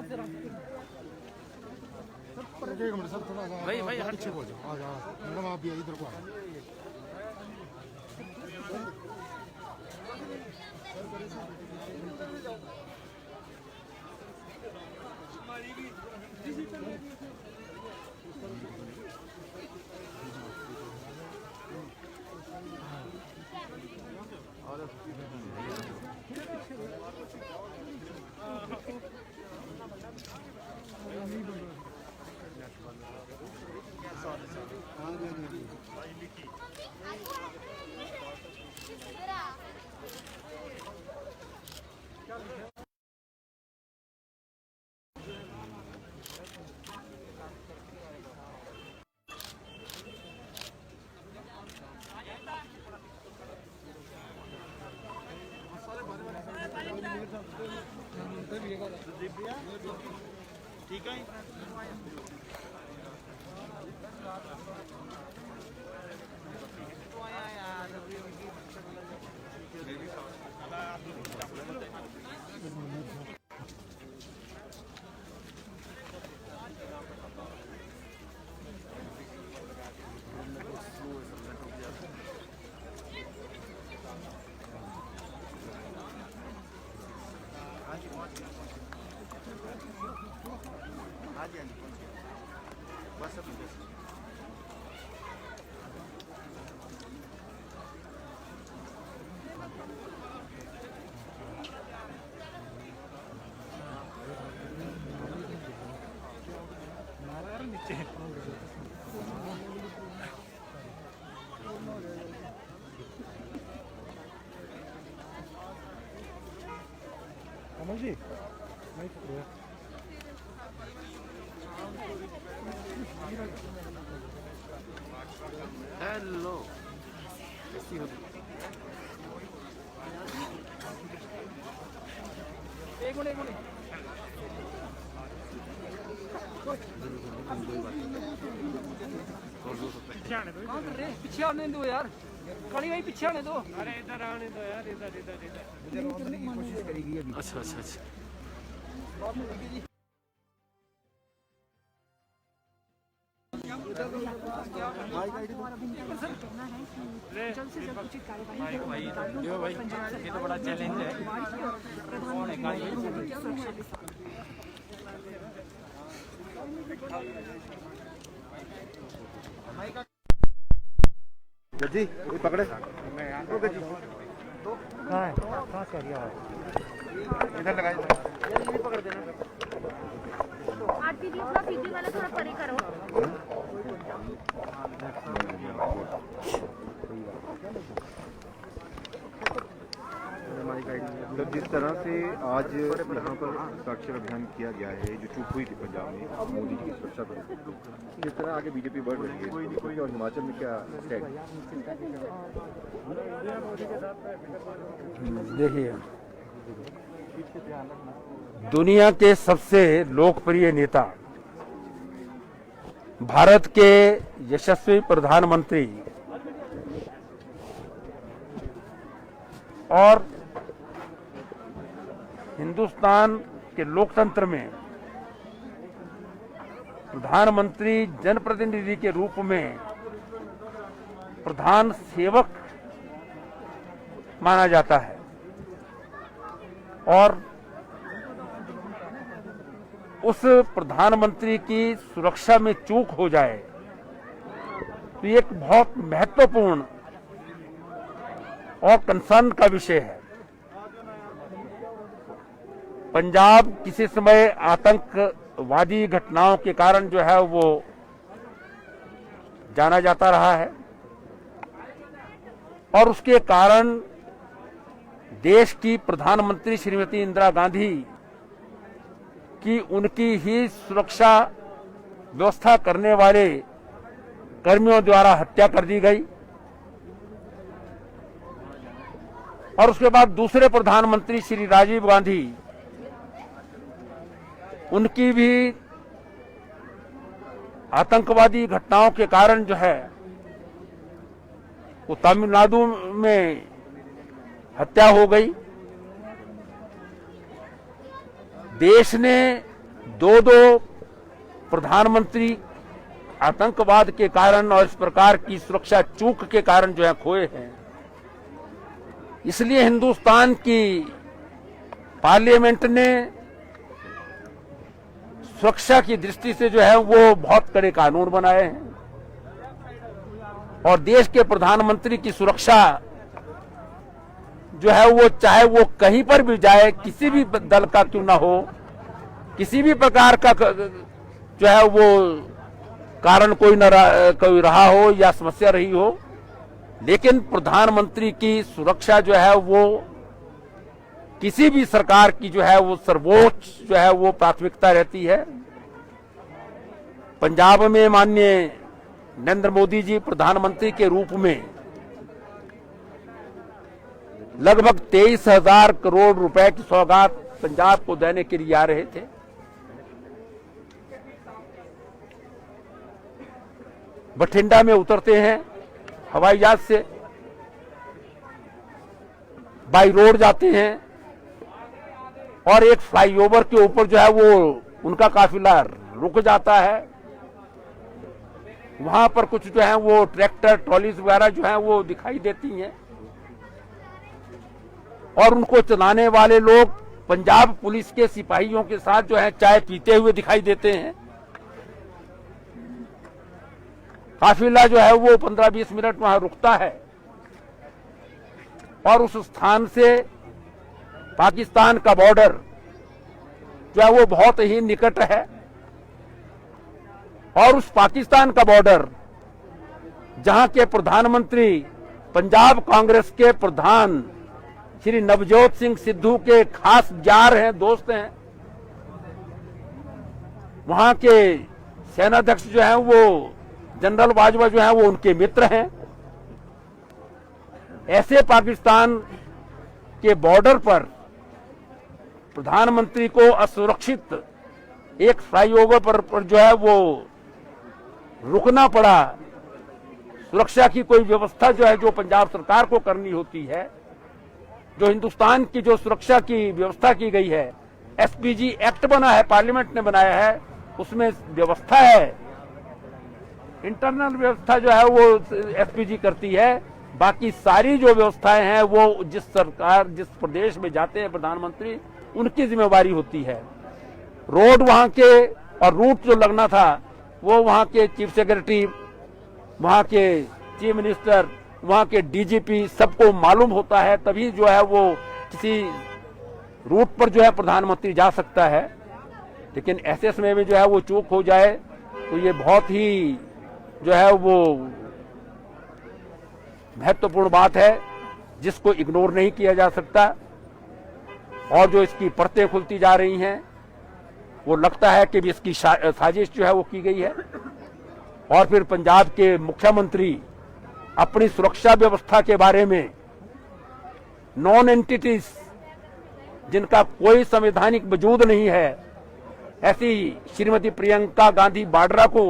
एक minute sir, थोड़ा सा भाई पीछे हो जाओ। आ जाओ मैडम, आप भी इधर को आओ। ठीक है। हाँ जी, बस अभी कमल जी नहीं पकड़ो। हेलो, कैसी हो? एक मिनट पीछे आने दो यार, काली भाई पीछे आने दो। अरे इधर आने दो यार, इधर इधर इधर रोकने की कोशिश करेगी अभी। अच्छा अच्छा अच्छा। भाई ये तो बड़ा चैलेंज है। जी कोई पकड़े ओके जी। तो कहाँ है, कहाँ से आ गया? इधर लगाइए, यही पकड़ देना। आरती जी थोड़ा सीधी वाला थोड़ा परे करो। तो जिस तरह से आज यहाँ पर साक्षर अभियान किया गया है, जो चूक हुई थी पंजाब में मोदी जी की सुरक्षा पर, किस तरह आगे बीजेपी बढ़ रही है और हिमाचल में क्या स्टेट? देखिए, दुनिया के सबसे लोकप्रिय नेता, भारत के यशस्वी प्रधानमंत्री और हिंदुस्तान के लोकतंत्र में प्रधानमंत्री जनप्रतिनिधि के रूप में प्रधान सेवक माना जाता है और उस प्रधानमंत्री की सुरक्षा में चूक हो जाए तो ये एक बहुत महत्वपूर्ण और कंसर्न का विषय है। पंजाब किसी समय आतंकवादी घटनाओं के कारण जो है वो जाना जाता रहा है और उसके कारण देश की प्रधानमंत्री श्रीमती इंदिरा गांधी की उनकी ही सुरक्षा व्यवस्था करने वाले कर्मियों द्वारा हत्या कर दी गई और उसके बाद दूसरे प्रधानमंत्री श्री राजीव गांधी, उनकी भी आतंकवादी घटनाओं के कारण जो है वो तमिलनाडु में हत्या हो गई। देश ने दो प्रधानमंत्री आतंकवाद के कारण और इस प्रकार की सुरक्षा चूक के कारण जो है खोए हैं। इसलिए हिंदुस्तान की पार्लियामेंट ने सुरक्षा की दृष्टि से जो है वो बहुत कड़े कानून बनाए हैं और देश के प्रधानमंत्री की सुरक्षा जो है वो चाहे वो कहीं पर भी जाए, किसी भी दल का क्यों ना हो, किसी भी प्रकार का जो है वो कारण कोई रहा हो या समस्या रही हो, लेकिन प्रधानमंत्री की सुरक्षा जो है वो किसी भी सरकार की जो है वो सर्वोच्च जो है वो प्राथमिकता रहती है। पंजाब में माननीय नरेंद्र मोदी जी प्रधानमंत्री के रूप में लगभग 23,000 करोड़ रुपए की सौगात पंजाब को देने के लिए आ रहे थे। बठिंडा में उतरते हैं हवाई जहाज से, बाई रोड जाते हैं और एक फ्लाईओवर के ऊपर जो है वो उनका काफिला रुक जाता है। वहां पर कुछ जो है वो ट्रैक्टर ट्रॉलीज वगैरह जो है वो दिखाई देती हैं और उनको चलाने वाले लोग पंजाब पुलिस के सिपाहियों के साथ जो है चाय पीते हुए दिखाई देते हैं। काफिला जो है वो 15-20 मिनट वहां रुकता है और उस स्थान से पाकिस्तान का बॉर्डर जो है वो बहुत ही निकट है और उस पाकिस्तान का बॉर्डर जहां के प्रधानमंत्री पंजाब कांग्रेस के प्रधान श्री नवजोत सिंह सिद्धू के खास यार हैं, दोस्त हैं, वहां के सेनाध्यक्ष जो हैं वो जनरल बाजवा जो हैं वो उनके मित्र हैं। ऐसे पाकिस्तान के बॉर्डर पर प्रधानमंत्री को असुरक्षित एक फ्लाईओवर पर जो है वो रुकना पड़ा। सुरक्षा की कोई व्यवस्था जो है जो पंजाब सरकार को करनी होती है, जो हिंदुस्तान की जो सुरक्षा की व्यवस्था की गई है, एसपीजी एक्ट बना है, पार्लियामेंट ने बनाया है, उसमें व्यवस्था है, इंटरनल व्यवस्था जो है वो एसपीजी करती है। बाकी सारी जो व्यवस्थाएं हैं वो जिस सरकार जिस प्रदेश में जाते हैं प्रधानमंत्री उनकी जिम्मेवारी होती है। रोड वहां के और रूट जो लगना था वो वहां के चीफ सेक्रेटरी, वहां के चीफ मिनिस्टर, वहां के डीजीपी सबको मालूम होता है, तभी जो है वो किसी रूट पर जो है प्रधानमंत्री जा सकता है। लेकिन ऐसे समय में जो है वो चूक हो जाए तो ये बहुत ही जो है वो महत्वपूर्ण बात है जिसको इग्नोर नहीं किया जा सकता। और जो इसकी परतें खुलती जा रही हैं वो लगता है कि भी इसकी साजिश जो है वो की गई है और फिर पंजाब के मुख्यमंत्री अपनी सुरक्षा व्यवस्था के बारे में नॉन एंटिटीज जिनका कोई संवैधानिक वजूद नहीं है, ऐसी श्रीमती प्रियंका गांधी वाड्रा को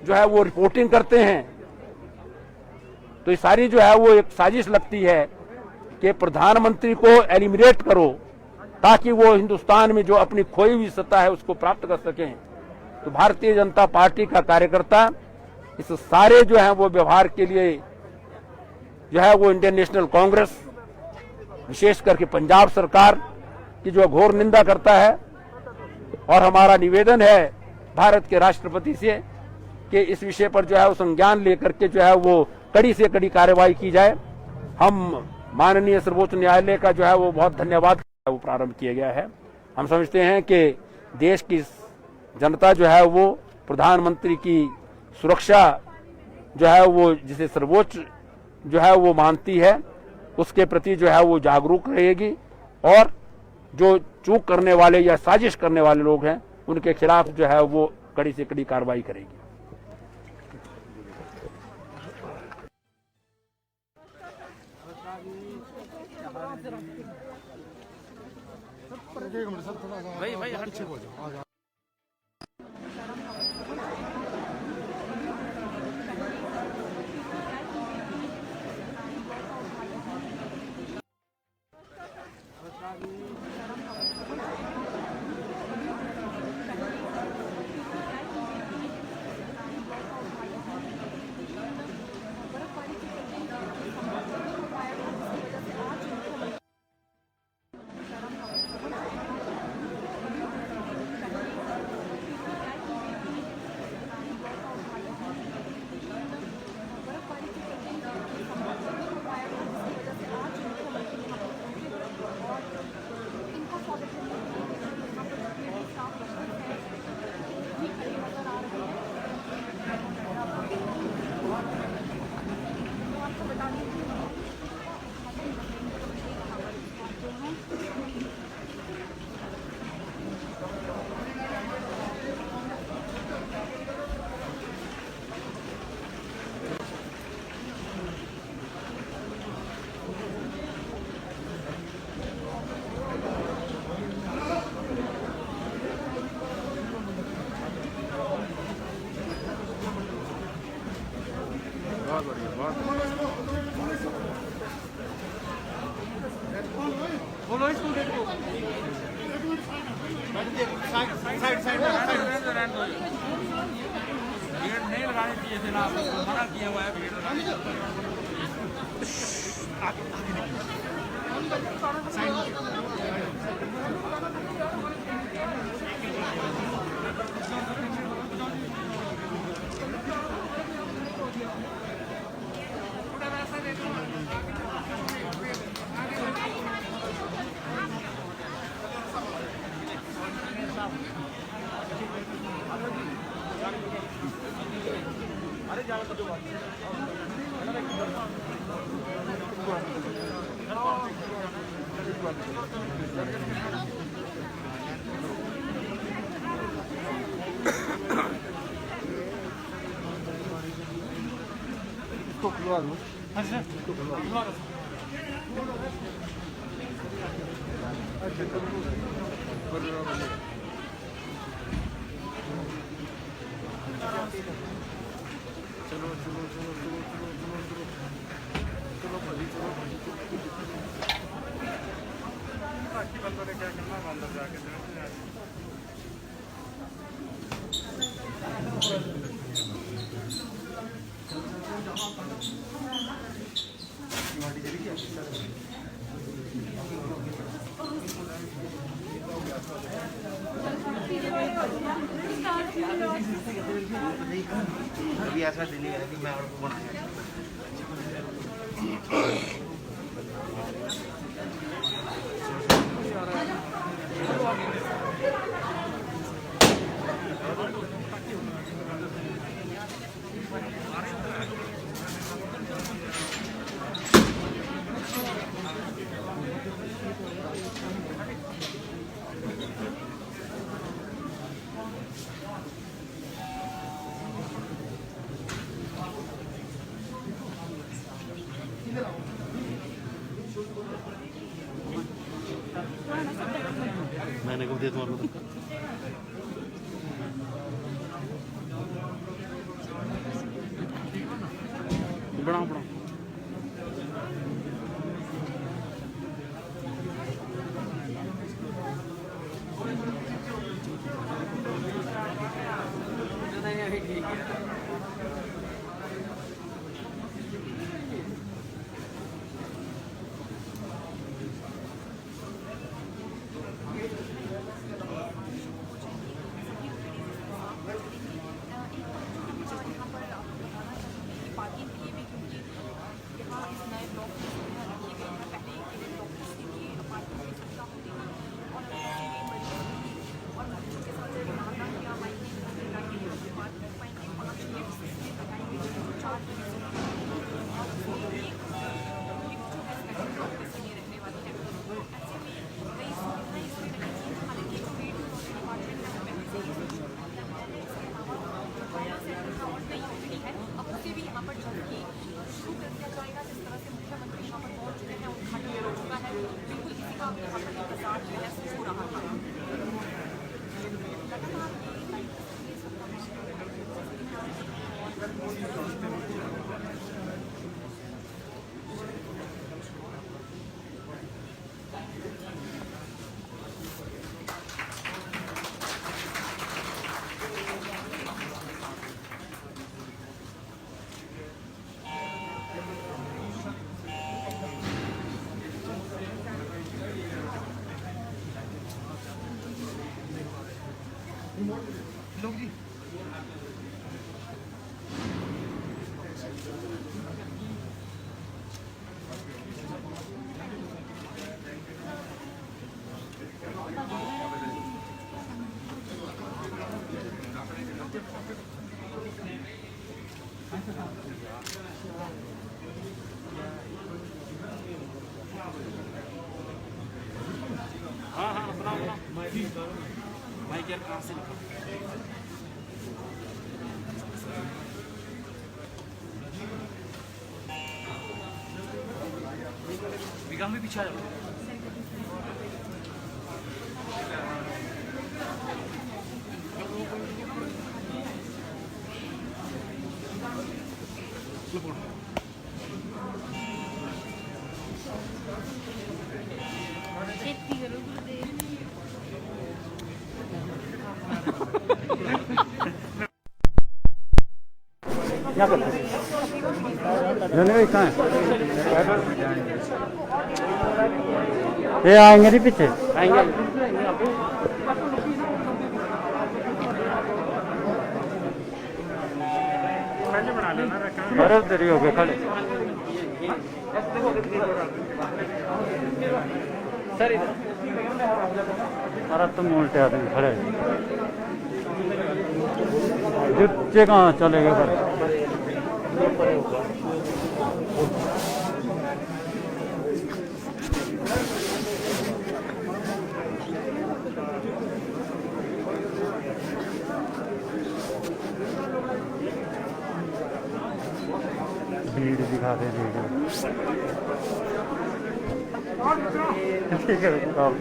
जो है वो रिपोर्टिंग करते हैं। तो ये सारी जो है वो एक साजिश लगती है कि प्रधानमंत्री को एलिमिनेट करो ताकि वो हिंदुस्तान में जो अपनी खोई हुई सत्ता है उसको प्राप्त कर सकें। तो भारतीय जनता पार्टी का कार्यकर्ता इस सारे जो है वो व्यवहार के लिए जो है वो इंडियन नेशनल कांग्रेस विशेष करके पंजाब सरकार की जो घोर निंदा करता है। और हमारा निवेदन है भारत के राष्ट्रपति से कि इस विषय पर जो है वो संज्ञान लेकर के जो है वो कड़ी से कड़ी कार्रवाई की जाए। हम माननीय सर्वोच्च न्यायालय का जो है वो बहुत धन्यवाद वो प्रारंभ किया गया है। हम समझते हैं कि देश की जनता जो है वो प्रधानमंत्री की सुरक्षा जो है वो जिसे सर्वोच्च जो है वो मानती है उसके प्रति जो है वो जागरूक रहेगी और जो चूक करने वाले या साजिश करने वाले लोग हैं उनके खिलाफ जो है वो कड़ी से कड़ी कार्रवाई करेगी। भाई हट। बहुत बढ़िया, बहुत बोलो इसको देखो भीड़ नहीं लगानी चाहिए थे ना, आपको मना किया हुआ है भीड़ लगाने अभी ऐसा दिन है कि मैं आपको बनाया मैंने कब दिया तुम्हारे को बनाओ बनाओ लोग जी हाँ हाँ अपना भाई क्या कहाँ से निकल विकास में पीछे आ जाओ Look ਛੇਤੀ ਕਰੋ ਗੁਰਦੇਵ ये आएंगे नहीं पीछे अरे तेरी हो गए खड़े अरे तुम उल्टे आदमी खड़े जुच्चे कहाँ चले गए पर भीड़ दिखा दे भीड़ ठीक है बताओ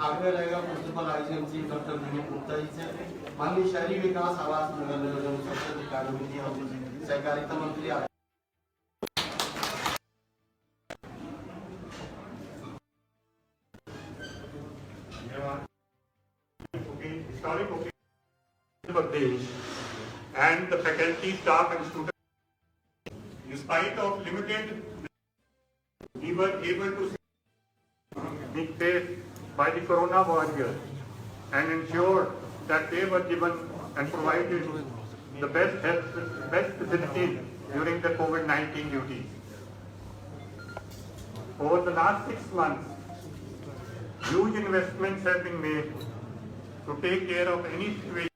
आगे रहेगा प्रिंसिपल आईसीएमसी डॉक्टर विनय गुप्ता जी से माननीय शहरी विकास आवास नगर नियोजन संसदीय कार्यविधि और सहकारिता मंत्री historic occasion of days and the faculty, staff and students. In spite of limited, we were able to be faced by the corona warriors and ensure that they were given and provided the best health, best facilities during the COVID-19 duties. Over the last 6 months, huge investments have been made to take care of any situation